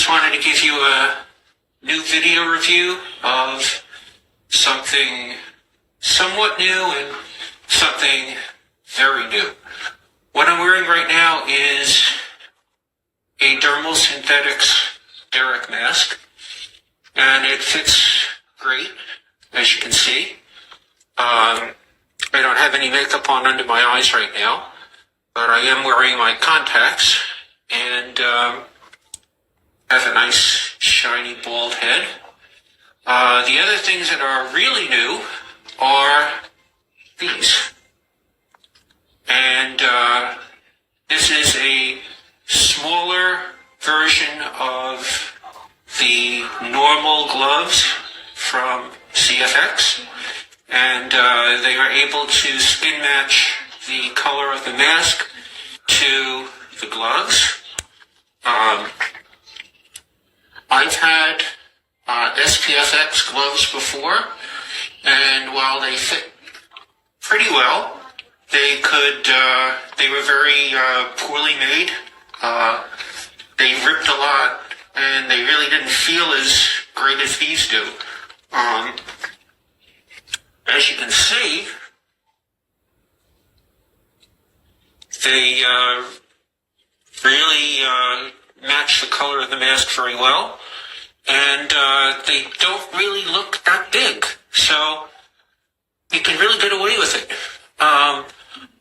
just wanted to give you a new video review of something somewhat new and something very new. What I'm wearing right now is a Dermal Synthetics Derek mask, and it fits great, as you can see. I don't have any makeup on under my eyes right now, but I am wearing my contacts and have a nice shiny bald head. The other things that are really new are these. And this is a smaller version of the normal gloves from CFX. And they are able to spin match the color of the mask to the gloves. I've had SPFX gloves before, and while they fit pretty well, they were very poorly made. They ripped a lot, and they really didn't feel as great as these do. As you can see, they really match the color of the mask very well, and they don't really look that big, so you can really get away with it.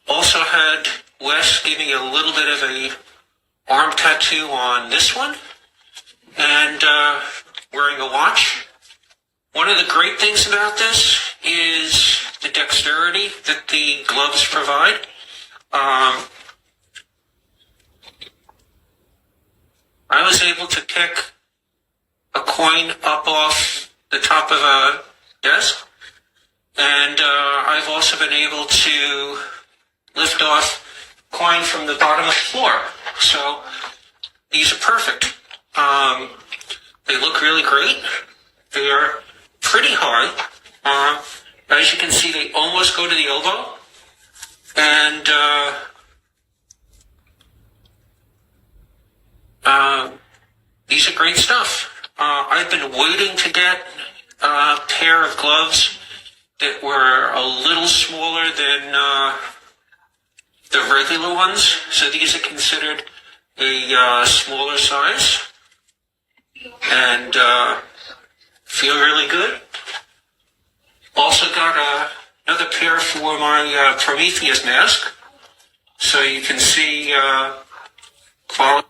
Also had Wes give me a little bit of a arm tattoo on this one, and wearing a watch. One of the great things about this is the dexterity that the gloves provide. I was able to pick a coin up off the top of a desk, and I've also been able to lift off coin from the bottom of the floor. So these are perfect. They look really great. They are pretty hard. As you can see, they almost go to the elbow, and these are great stuff. I've been waiting to get a pair of gloves that were a little smaller than the regular ones, so these are considered a smaller size, and feel really good. Also got another pair for my Prometheus mask, so you can see quality.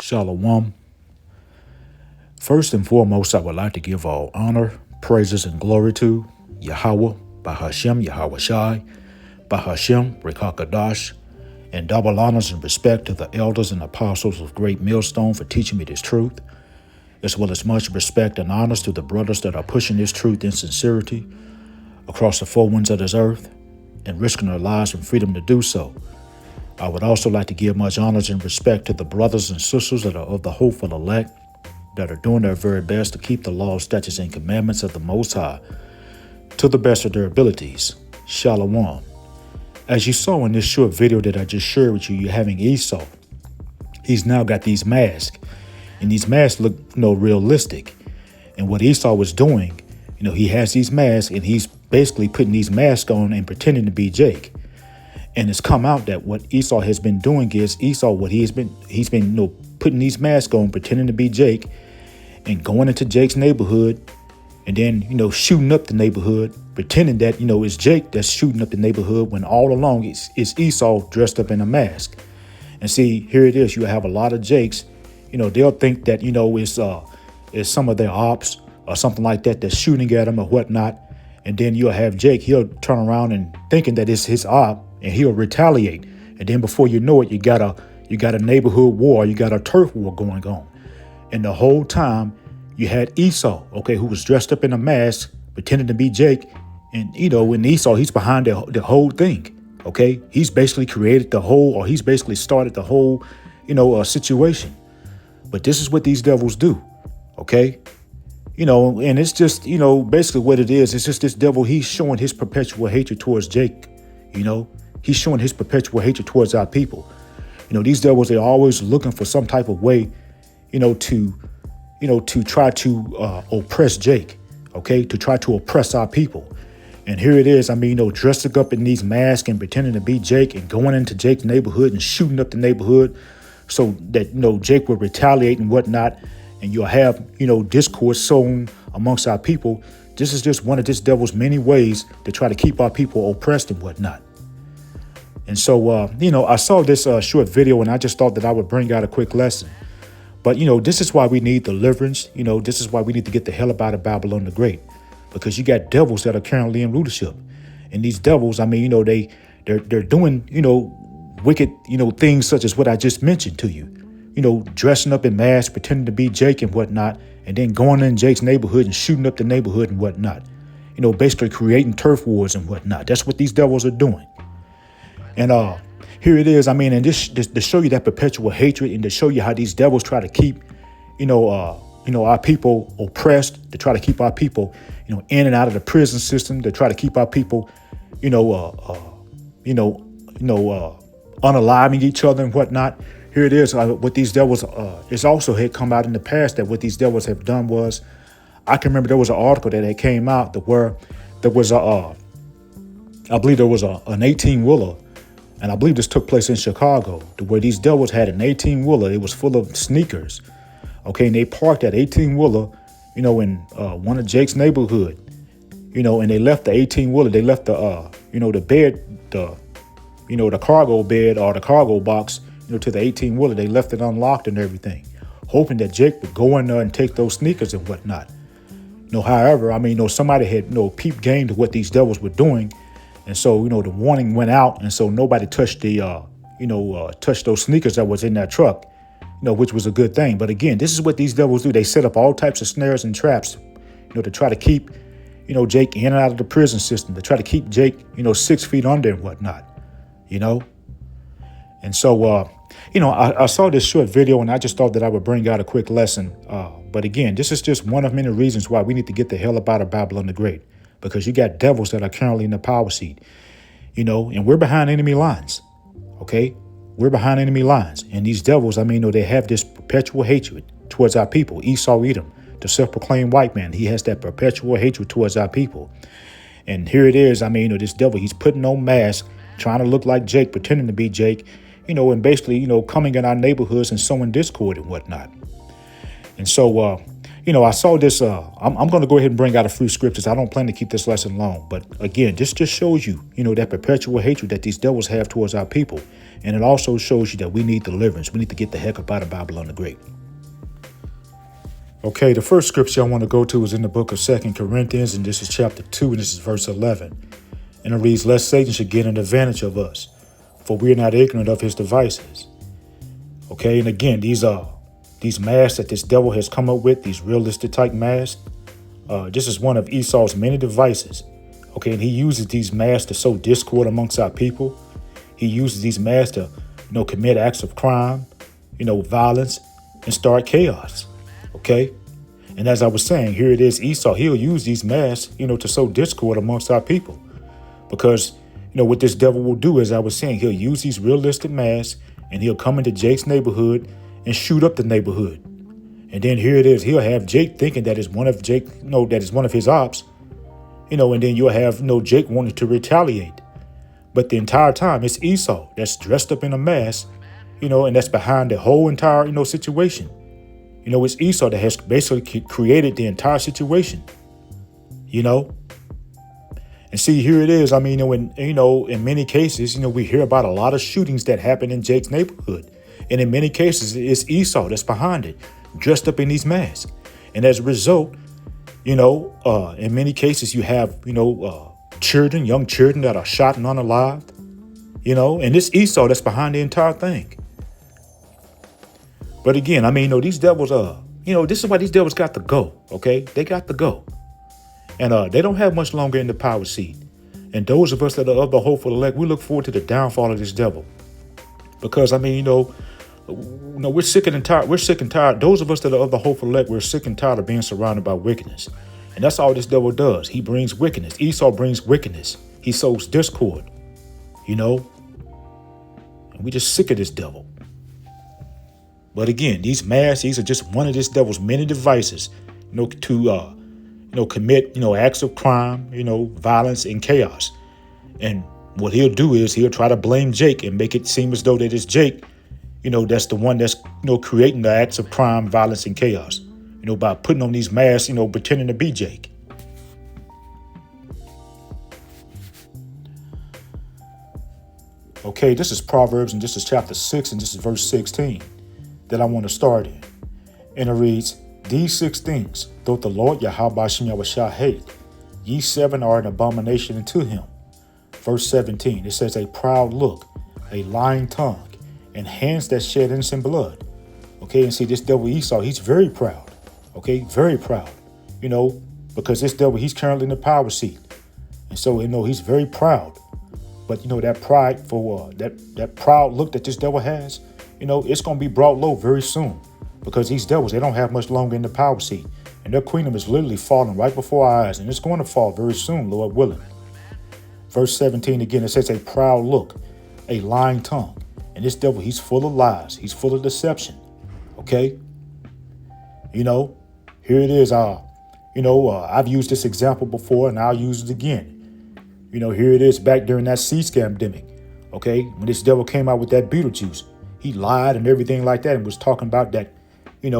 Shalom. First and foremost, I would like to give all honor, praises, and glory to Yahweh, Bahashem, Yahweh Shai, Bahashem, Rekakadash, and double honors and respect to the elders and apostles of Great Millstone for teaching me this truth, as well as much respect and honors to the brothers that are pushing this truth in sincerity across the four winds of this earth and risking their lives and freedom to do so. I would also like to give much honors and respect to the brothers and sisters that are of the hopeful elect, that are doing their very best to keep the laws, statutes, and commandments of the Most High to the best of their abilities. Shalom. As you saw in this short video that I just shared with you, you're having Esau. He's now got these masks, and these masks look, realistic. And what Esau was doing, he has these masks, and he's basically putting these masks on and pretending to be Jake. And it's come out that what Esau has been doing is he's been putting these masks on, pretending to be Jake, and going into Jake's neighborhood, and then shooting up the neighborhood, pretending that it's Jake that's shooting up the neighborhood, when all along it's Esau dressed up in a mask. And see, here it is. You have a lot of Jakes, They'll think that, it's some of their ops or something like that that's shooting at them or whatnot. And then you'll have Jake, he'll turn around and thinking that it's his op and he'll retaliate. And then before you know it, you got a neighborhood war, you got a turf war going on. And the whole time you had Esau, okay, who was dressed up in a mask, pretending to be Jake. And, in Esau, he's behind the whole thing, okay? He's basically he's basically started the whole, situation. But this is what these devils do, okay? And it's just, basically what it is. It's just this devil, he's showing his perpetual hatred towards Jake, He's showing his perpetual hatred towards our people. These devils, they're always looking for some type of way, to try to oppress Jake, okay? To try to oppress our people. And here it is, dressing up in these masks and pretending to be Jake and going into Jake's neighborhood and shooting up the neighborhood so that, Jake will retaliate and whatnot. And you'll have, discord sown amongst our people. This is just one of this devil's many ways to try to keep our people oppressed and whatnot. And so, I saw this short video and I just thought that I would bring out a quick lesson. But, this is why we need deliverance. This is why we need to get the hell up out of Babylon the Great. Because you got devils that are currently in rulership. And these devils, they're doing, wicked, things such as what I just mentioned to you. Dressing up in masks, pretending to be Jake and whatnot, and then going in Jake's neighborhood and shooting up the neighborhood and whatnot. Basically creating turf wars and whatnot. That's what these devils are doing. And here it is. And just to show you that perpetual hatred and to show you how these devils try to keep, our people oppressed, to try to keep our people, in and out of the prison system, to try to keep our people, unaliving each other and whatnot. Here it is. What these devils, it's also had come out in the past that what these devils have done was, I can remember there was an article that had came out where there was I believe there was an 18-wheeler, and I believe this took place in Chicago, where these devils had an 18-wheeler. It was full of sneakers. Okay, and they parked that 18-wheeler, in one of Jake's neighborhood, and they left the 18-wheeler. They left the, the bed, the cargo bed or the cargo box, to the 18-wheeler. They left it unlocked and everything, hoping that Jake would go in there and take those sneakers and whatnot. However, somebody had, peep game to what these devils were doing. And so, the warning went out. And so nobody touched touched those sneakers that was in that truck, which was a good thing. But again, this is what these devils do. They set up all types of snares and traps, to try to keep, Jake in and out of the prison system, to try to keep Jake, 6 feet under and whatnot, And so, I saw this short video and I just thought that I would bring out a quick lesson. But again, this is just one of many reasons why we need to get the hell up out of Babylon the Great, because you got devils that are currently in the power seat, and we're behind enemy lines. Okay, we're behind enemy lines. And these devils, they have this perpetual hatred towards our people. Esau Edom, the self-proclaimed white man, he has that perpetual hatred towards our people. And here it is. This devil, he's putting on masks, trying to look like Jake, pretending to be Jake, and basically, coming in our neighborhoods and sowing discord and whatnot. And so, I saw this. I'm going to go ahead and bring out a few scriptures. I don't plan to keep this lesson long. But again, this just shows you, that perpetual hatred that these devils have towards our people. And it also shows you that we need deliverance. We need to get the heck up out of Babylon the Great. Okay, the first scripture I want to go to is in the book of 2 Corinthians, and this is chapter 2, and this is verse 11. And it reads, "Lest Satan should get an advantage of us, for we are not ignorant of his devices." Okay, and again, these masks that this devil has come up with, these realistic type masks, this is one of Esau's many devices. Okay, and he uses these masks to sow discord amongst our people. He uses these masks to, commit acts of crime, violence, and start chaos. Okay, and as I was saying, here it is, Esau, he'll use these masks, to sow discord amongst our people. Because, what this devil will do, as I was saying, he'll use these realistic masks and he'll come into Jake's neighborhood and shoot up the neighborhood. And then here it is, he'll have Jake thinking that is one of Jake, that is one of his ops, and then you'll have, Jake wanting to retaliate. But the entire time it's Esau that's dressed up in a mask, and that's behind the whole entire, situation. It's Esau that has basically created the entire situation, And see, here it is. In many cases, we hear about a lot of shootings that happen in Jake's neighborhood. And in many cases, it's Esau that's behind it, dressed up in these masks. And as a result, in many cases, you have, children, young children that are shot and unalived, and it's Esau that's behind the entire thing. But again, these devils, this is why these devils got to go, okay? They got to go. And they don't have much longer in the power seat. And those of us that are of the hopeful elect, we look forward to the downfall of this devil. Because, we're sick and tired. We're sick and tired. Those of us that are of the hopeful elect, we're sick and tired of being surrounded by wickedness. And that's all this devil does. He brings wickedness. Esau brings wickedness. He sows discord, And we're just sick of this devil. But again, these masks, these are just one of this devil's many devices, to commit, acts of crime, violence and chaos. And what he'll do is he'll try to blame Jake and make it seem as though that it's Jake, that's the one that's, creating the acts of crime, violence and chaos, by putting on these masks, pretending to be Jake. Okay, this is Proverbs, and this is chapter 6, and this is verse 16 that I want to start in. And it reads, "These 6 things doth the Lord Yahweh Shem Yahushua hate. Ye 7 are an abomination unto him." Verse 17, it says, "A proud look, a lying tongue, and hands that shed innocent blood." Okay, and see, this devil Esau, he's very proud. Okay, very proud. Because this devil, he's currently in the power seat. And so, he's very proud. But, that pride for that proud look that this devil has, it's going to be brought low very soon. Because these devils, they don't have much longer in the power seat. And their kingdom is literally falling right before our eyes. And it's going to fall very soon, Lord willing. Verse 17 again, it says, "A proud look, a lying tongue." And this devil, he's full of lies. He's full of deception. Okay? Here it is. I've used this example before and I'll use it again. Here it is back during that C-scamdemic. Okay? When this devil came out with that Beetlejuice, he lied and everything like that and was talking about that, that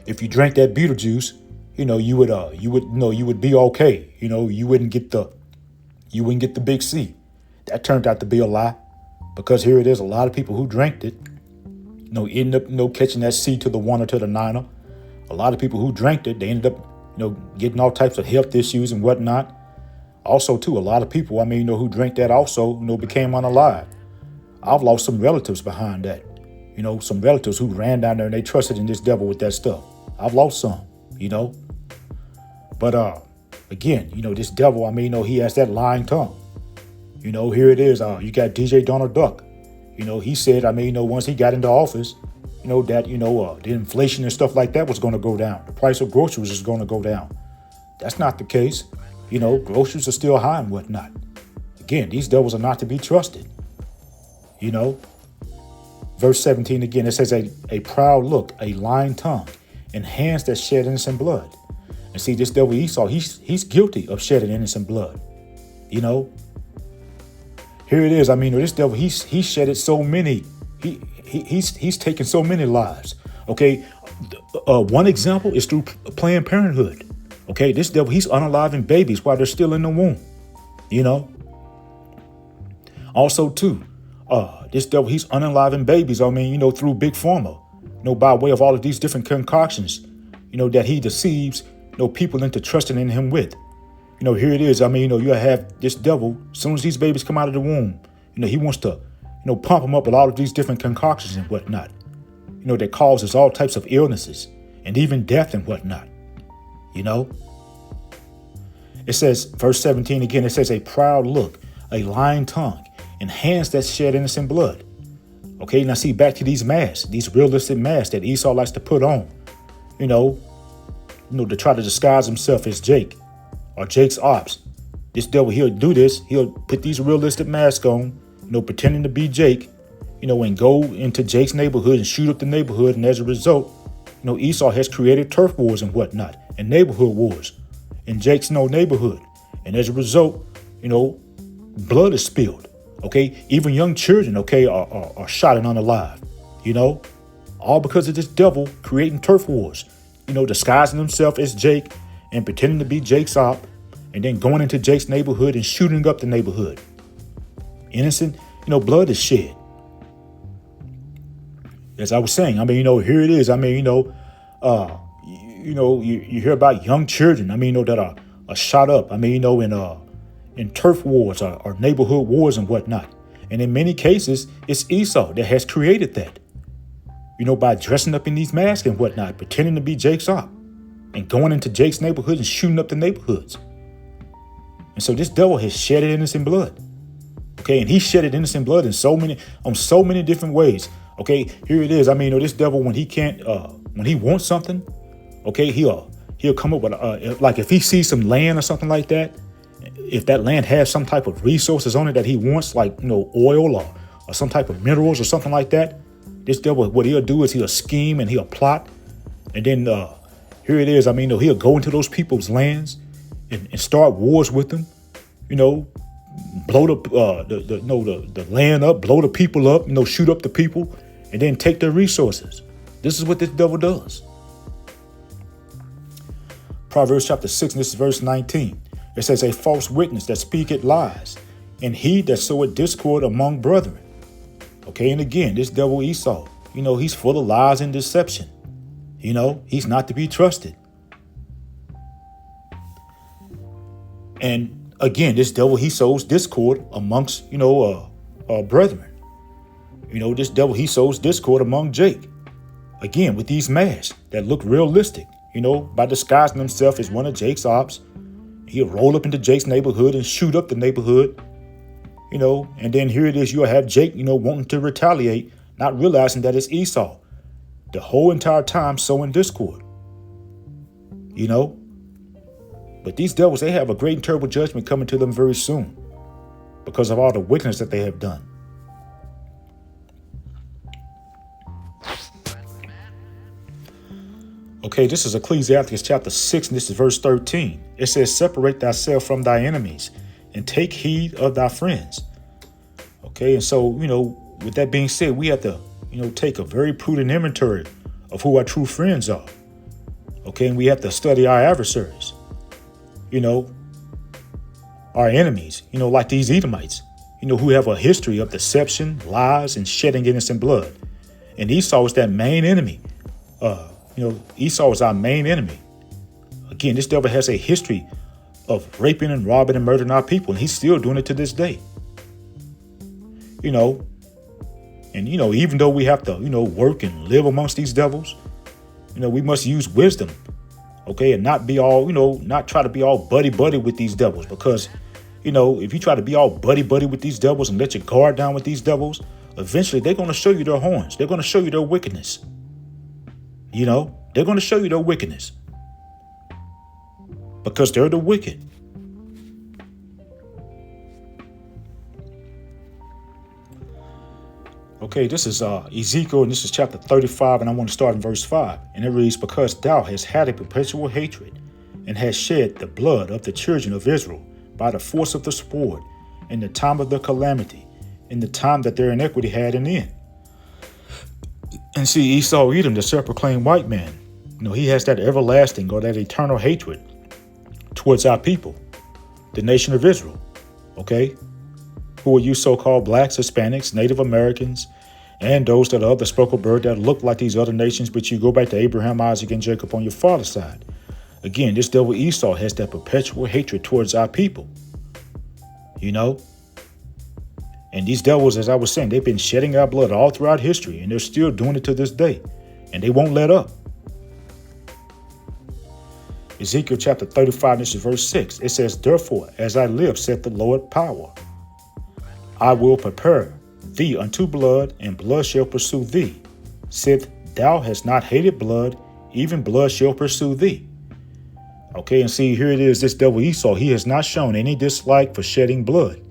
if you drank that Beetlejuice, you would be okay. You wouldn't get the big C. That turned out to be a lie, because here it is. A lot of people who drank it, ended up, catching that C to the 1 or to the 9. A lot of people who drank it, they ended up, getting all types of health issues and whatnot. Also, too, a lot of people, who drank that also, became unalive. I've lost some relatives behind that. Some relatives who ran down there and they trusted in this devil with that stuff. I've lost some, But again, this devil, he has that lying tongue. Here it is. You got DJ Donald Duck. He said, once he got into office, that, the inflation and stuff like that was going to go down. The price of groceries is going to go down. That's not the case. Groceries are still high and whatnot. Again, these devils are not to be trusted. Verse 17 again, it says, a proud look, a lying tongue, and hands that shed innocent blood. And see, this devil Esau, he's guilty of shedding innocent blood. Here it is. This devil, he's shedded so many. He's taken so many lives. Okay, one example is through Planned Parenthood. Okay, this devil, he's unaliving babies while they're still in the womb. Also, too, this devil, he's unaliving babies. Through Big Pharma. By way of all of these different concoctions. That he deceives. People into trusting in him with. Here it is. You have this devil. As soon as these babies come out of the womb, he wants to, pump them up with all of these different concoctions and whatnot. That causes all types of illnesses and even death and whatnot. It says, verse 17 again, it says, a proud look, a lying tongue, and hands that shed innocent blood. Okay, now see, back to these masks, these realistic masks that Esau likes to put on, to try to disguise himself as Jake or Jake's ops. This devil, he'll do this. He'll put these realistic masks on, pretending to be Jake, and go into Jake's neighborhood and shoot up the neighborhood. And as a result, Esau has created turf wars and whatnot and neighborhood wars in Jake's neighborhood. And as a result, blood is spilled. Okay, even young children, are shot and unalive. All because of this devil creating turf wars. Disguising himself as Jake and pretending to be Jake's op, and then going into Jake's neighborhood and shooting up the neighborhood. Innocent, blood is shed. As I was saying, here it is. You hear about young children, that are shot up, in turf wars or neighborhood wars and whatnot. And in many cases, it's Esau that has created that, by dressing up in these masks and whatnot, pretending to be Jake's op and going into Jake's neighborhood and shooting up the neighborhoods. And so this devil has shedded innocent blood. Okay, and he shedded innocent blood on so many different ways. Okay, here it is. This devil, when he wants something, okay, he'll come up with like if he sees some land or something like that, if that land has some type of resources on it that he wants, like oil or some type of minerals or something like that, this devil, what he'll do is he'll scheme and he'll plot, and then here it is. He'll go into those people's lands and start wars with them. Blow the land up, blow the people up, shoot up the people, and then take their resources. This is what this devil does. Proverbs chapter 6, and this is verse 19. It says, a false witness that speaketh lies, and he that soweth discord among brethren. Okay, and again, this devil Esau, he's full of lies and deception. He's not to be trusted. And again, this devil, he sows discord amongst, brethren. This devil, he sows discord among Jake. Again, with these masks that look realistic, by disguising himself as one of Jake's ops. He'll roll up into Jake's neighborhood and shoot up the neighborhood, and then here it is. You'll have Jake, wanting to retaliate, not realizing that it's Esau the whole entire time sowing discord, But these devils, they have a great and terrible judgment coming to them very soon because of all the wickedness that they have done. Okay, this is Ecclesiastes chapter 6, and this is verse 13. It says, separate thyself from thy enemies and take heed of thy friends. Okay, and so, with that being said, we have to, take a very prudent inventory of who our true friends are. Okay, and we have to study our adversaries. Our enemies, like these Edomites, who have a history of deception, lies, and shedding innocent blood. And Esau is that main enemy. Esau is our main enemy. Again, this devil has a history of raping and robbing and murdering our people, and he's still doing it to this day. And even though we have to, work and live amongst these devils, we must use wisdom. Okay, and not be all, not try to be all buddy-buddy with these devils, because, if you try to be all buddy-buddy with these devils and let your guard down with these devils, eventually they're going to show you their horns. They're going to show you their wickedness. They're going to show you their wickedness because they're the wicked. Okay, this is Ezekiel, and this is chapter 35, and I want to start in verse 5. And it reads, because thou hast had a perpetual hatred, and hast shed the blood of the children of Israel by the force of the sword, in the time of the calamity, in the time that their iniquity had an end. And see, Esau Edom, the self-proclaimed white man, he has that everlasting or that eternal hatred towards our people, the nation of Israel. Okay? Who are you so-called blacks, Hispanics, Native Americans, and those that are of the speckled bird that look like these other nations, but you go back to Abraham, Isaac, and Jacob on your father's side. Again, this devil Esau has that perpetual hatred towards our people. And these devils, as I was saying, they've been shedding our blood all throughout history, and they're still doing it to this day, and they won't let up. Ezekiel chapter 35, this is verse 6. It says, therefore, as I live, saith the Lord power, I will prepare thee unto blood, and blood shall pursue thee. Sith thou hast not hated blood, even blood shall pursue thee. Okay, and see, here it is, this devil Esau, he has not shown any dislike for shedding blood.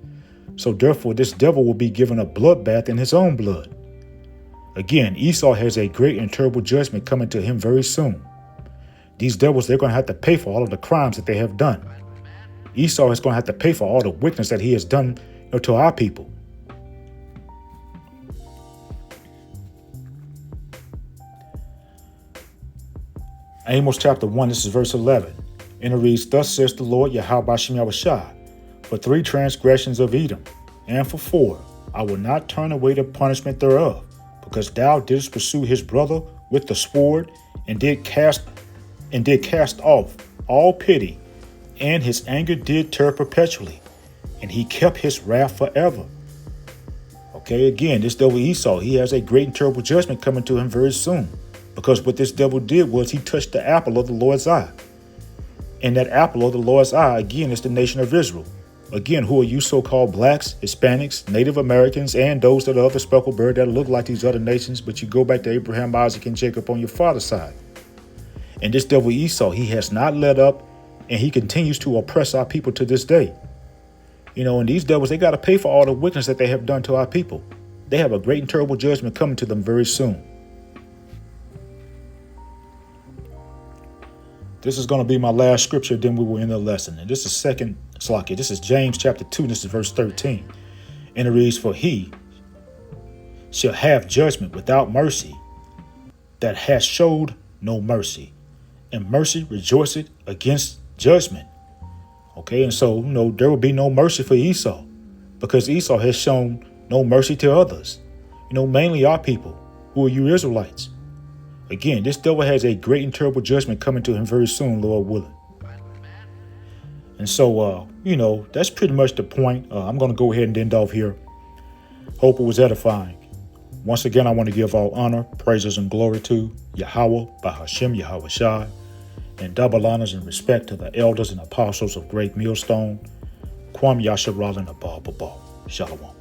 So therefore, this devil will be given a bloodbath in his own blood. Again, Esau has a great and terrible judgment coming to him very soon. These devils, they're going to have to pay for all of the crimes that they have done. Esau is going to have to pay for all the wickedness that he has done to our people. Amos chapter 1, this is verse 11. And it reads, thus says the Lord Yahweh Bashem Yahushua, for 3 transgressions of Edom, And for 4, I will not turn away the punishment thereof, because thou didst pursue his brother with the sword, and did cast off all pity, and his anger did tear perpetually, and he kept his wrath forever. Okay, again, this devil Esau, he has a great and terrible judgment coming to him very soon, because what this devil did was he touched the apple of the Lord's eye. And that apple of the Lord's eye, again, is the nation of Israel. Again, who are you so-called blacks, Hispanics, Native Americans, and those that are of the speckled bird that look like these other nations, but you go back to Abraham, Isaac, and Jacob on your father's side. And this devil Esau, he has not let up, and he continues to oppress our people to this day. And these devils, they got to pay for all the wickedness that they have done to our people. They have a great and terrible judgment coming to them very soon. This is going to be my last scripture, then we will end the lesson. And this is James chapter 2, this is verse 13. And it reads, for he shall have judgment without mercy that hath showed no mercy, and mercy rejoiceth against judgment. Okay, and so, there will be no mercy for Esau, because Esau has shown no mercy to others. Mainly our people, who are you Israelites. Again, this devil has a great and terrible judgment coming to him very soon, Lord willing. And so, that's pretty much the point. I'm going to go ahead and end off here. Hope it was edifying. Once again, I want to give all honor, praises, and glory to Yahweh, Bahashem, Yahweh Shai, and double honors and respect to the elders and apostles of Great Millstone, Kwam Yasharal and Abba Babal. Shalom.